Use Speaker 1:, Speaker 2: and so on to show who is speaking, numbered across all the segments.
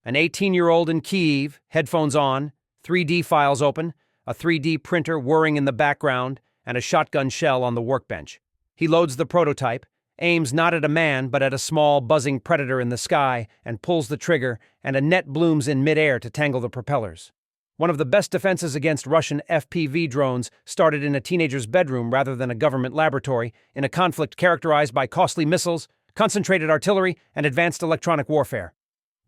Speaker 1: An 18-year-old in Kyiv, headphones on, 3D files open, a 3D printer whirring in the background, and a shotgun shell on the workbench. He loads the prototype, aims not at a man but at a small, buzzing predator in the sky, and pulls the trigger, and a net blooms in midair to tangle the propellers. One of the best defenses against Russian FPV drones started in a teenager's bedroom rather than a government laboratory, in a conflict characterized by costly missiles, concentrated artillery, and advanced electronic warfare.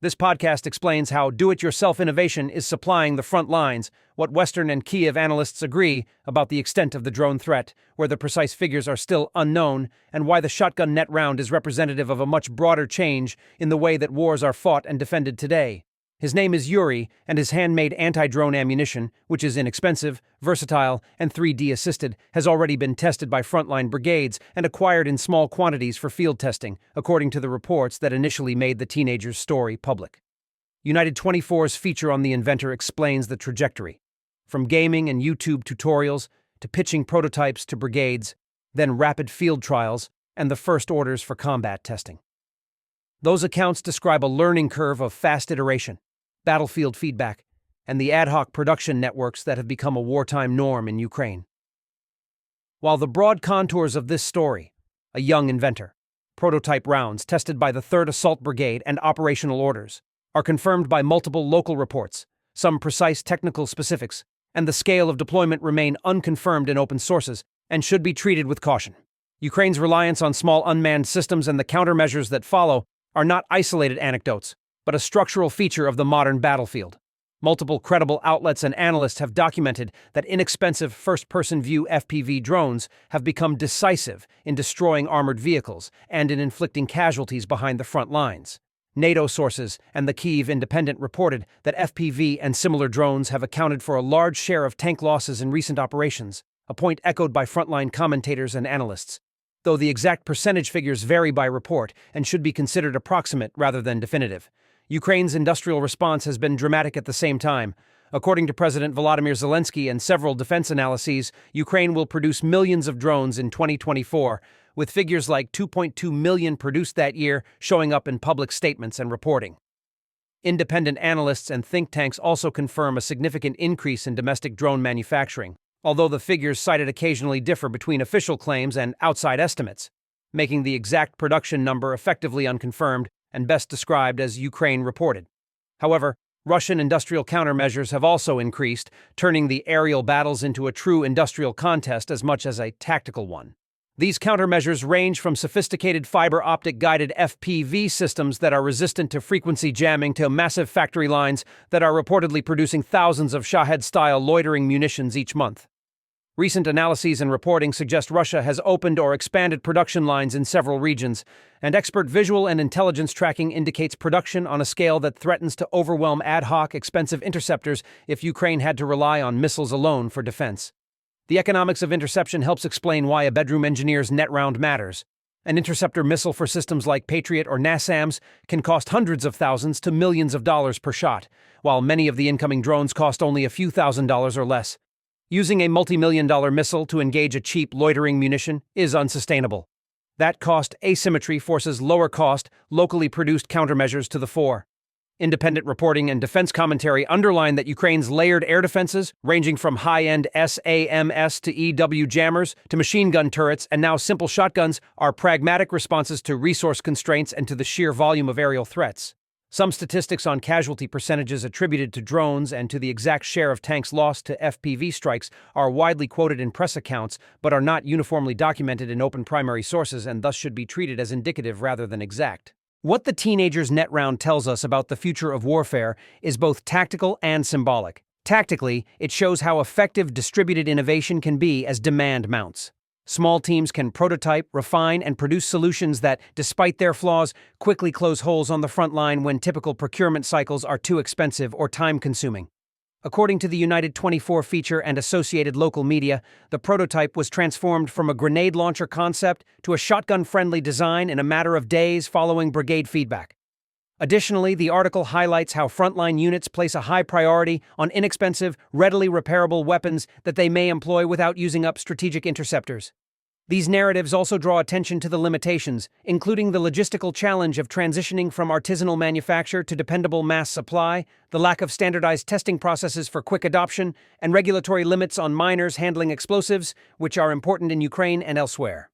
Speaker 1: This podcast explains how do-it-yourself innovation is supplying the front lines, what Western and Kyiv analysts agree about the extent of the drone threat, where the precise figures are still unknown, and why the shotgun net round is representative of a much broader change in the way that wars are fought and defended today. His name is Yuri, and his handmade anti-drone ammunition, which is inexpensive, versatile, and 3D assisted, has already been tested by frontline brigades and acquired in small quantities for field testing, according to the reports that initially made the teenager's story public. United 24's feature on the inventor explains the trajectory, from gaming and YouTube tutorials to pitching prototypes to brigades, then rapid field trials, and the first orders for combat testing. Those accounts describe a learning curve of fast iteration, battlefield feedback, and the ad hoc production networks that have become a wartime norm in Ukraine. While the broad contours of this story, a young inventor, prototype rounds tested by the 3rd Assault Brigade and operational orders, are confirmed by multiple local reports, some precise technical specifics, and the scale of deployment remain unconfirmed in open sources and should be treated with caution. Ukraine's reliance on small unmanned systems and the countermeasures that follow are not isolated anecdotes, but a structural feature of the modern battlefield. Multiple credible outlets and analysts have documented that inexpensive first-person view FPV drones have become decisive in destroying armored vehicles and in inflicting casualties behind the front lines. NATO sources and the Kyiv Independent reported that FPV and similar drones have accounted for a large share of tank losses in recent operations, a point echoed by frontline commentators and analysts, though the exact percentage figures vary by report and should be considered approximate rather than definitive. Ukraine's industrial response has been dramatic at the same time. According to President Volodymyr Zelensky and several defense analyses, Ukraine will produce millions of drones in 2024, with figures like 2.2 million produced that year showing up in public statements and reporting. Independent analysts and think tanks also confirm a significant increase in domestic drone manufacturing, although the figures cited occasionally differ between official claims and outside estimates, making the exact production number effectively unconfirmed and best described as Ukraine reported. However, Russian industrial countermeasures have also increased, turning the aerial battles into a true industrial contest as much as a tactical one. These countermeasures range from sophisticated fiber-optic guided FPV systems that are resistant to frequency jamming to massive factory lines that are reportedly producing thousands of Shahed-style loitering munitions each month. Recent analyses and reporting suggest Russia has opened or expanded production lines in several regions, and expert visual and intelligence tracking indicates production on a scale that threatens to overwhelm ad hoc, expensive interceptors if Ukraine had to rely on missiles alone for defense. The economics of interception helps explain why a bedroom engineer's net round matters. An interceptor missile for systems like Patriot or NASAMS can cost hundreds of thousands to millions of dollars per shot, while many of the incoming drones cost only a few $1,000s or less. Using a multi-million-dollar missile to engage a cheap loitering munition is unsustainable. That cost asymmetry forces lower-cost, locally produced countermeasures to the fore. Independent reporting and defense commentary underline that Ukraine's layered air defenses, ranging from high-end SAMS to EW jammers to machine gun turrets and now simple shotguns, are pragmatic responses to resource constraints and to the sheer volume of aerial threats. Some statistics on casualty percentages attributed to drones and to the exact share of tanks lost to FPV strikes are widely quoted in press accounts but are not uniformly documented in open primary sources and thus should be treated as indicative rather than exact. What the teenager's net round tells us about the future of warfare is both tactical and symbolic. Tactically, it shows how effective distributed innovation can be as demand mounts. Small teams can prototype, refine, and produce solutions that, despite their flaws, quickly close holes on the front line when typical procurement cycles are too expensive or time-consuming. According to the United 24 feature and associated local media, the prototype was transformed from a grenade launcher concept to a shotgun-friendly design in a matter of days following brigade feedback. Additionally, the article highlights how frontline units place a high priority on inexpensive, readily repairable weapons that they may employ without using up strategic interceptors. These narratives also draw attention to the limitations, including the logistical challenge of transitioning from artisanal manufacture to dependable mass supply, the lack of standardized testing processes for quick adoption, and regulatory limits on miners handling explosives, which are important in Ukraine and elsewhere.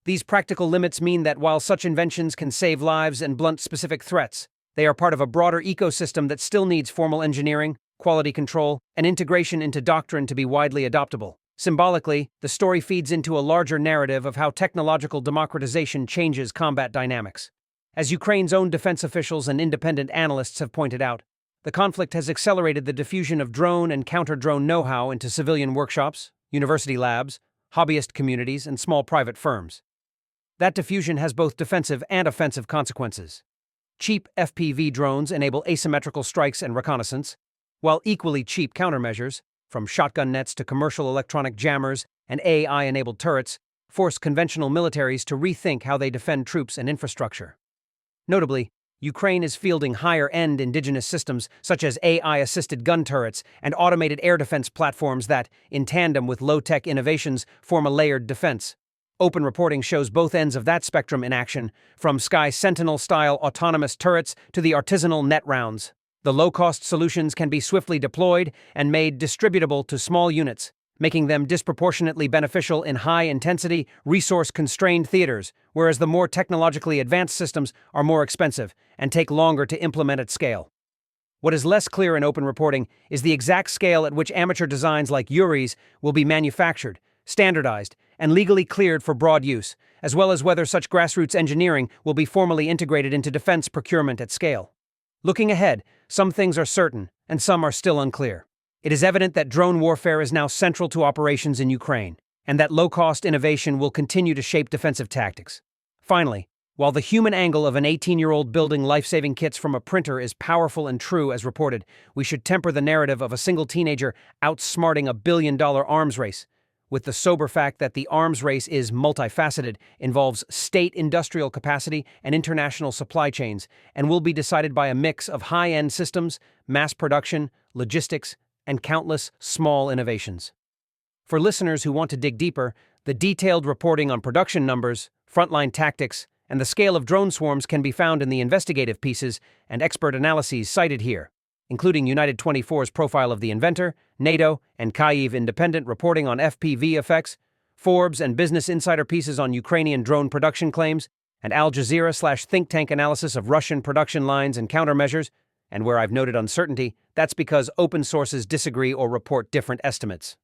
Speaker 1: These practical limits mean that while such inventions can save lives and blunt specific threats, they are part of a broader ecosystem that still needs formal engineering, quality control, and integration into doctrine to be widely adoptable. Symbolically, the story feeds into a larger narrative of how technological democratization changes combat dynamics. As Ukraine's own defense officials and independent analysts have pointed out, the conflict has accelerated the diffusion of drone and counter-drone know-how into civilian workshops, university labs, hobbyist communities, and small private firms. That diffusion has both defensive and offensive consequences. Cheap FPV drones enable asymmetrical strikes and reconnaissance, while equally cheap countermeasures, from shotgun nets to commercial electronic jammers and AI-enabled turrets, force conventional militaries to rethink how they defend troops and infrastructure. Notably, Ukraine is fielding higher-end indigenous systems such as AI-assisted gun turrets and automated air defense platforms that, in tandem with low-tech innovations, form a layered defense. Open reporting shows both ends of that spectrum in action, from Sky Sentinel-style autonomous turrets to the artisanal net rounds. The low-cost solutions can be swiftly deployed and made distributable to small units, making them disproportionately beneficial in high-intensity, resource-constrained theaters, whereas the more technologically advanced systems are more expensive and take longer to implement at scale. What is less clear in open reporting is the exact scale at which amateur designs like Yuri's will be manufactured, standardized, and legally cleared for broad use, as well as whether such grassroots engineering will be formally integrated into defense procurement at scale. Looking ahead, some things are certain, and some are still unclear. It is evident that drone warfare is now central to operations in Ukraine, and that low-cost innovation will continue to shape defensive tactics. Finally, while the human angle of an 18-year-old building life-saving kits from a printer is powerful and true as reported, we should temper the narrative of a single teenager outsmarting a billion-dollar arms race with the sober fact that the arms race is multifaceted, involves state industrial capacity and international supply chains, and will be decided by a mix of high-end systems, mass production, logistics, and countless small innovations. For listeners who want to dig deeper, the detailed reporting on production numbers, frontline tactics, and the scale of drone swarms can be found in the investigative pieces and expert analyses cited here, including United 24's profile of the inventor, NATO and Kyiv independent reporting on FPV effects, Forbes and Business Insider pieces on Ukrainian drone production claims, and Al Jazeera/think tank analysis of Russian production lines and countermeasures. And where I've noted uncertainty, that's because open sources disagree or report different estimates.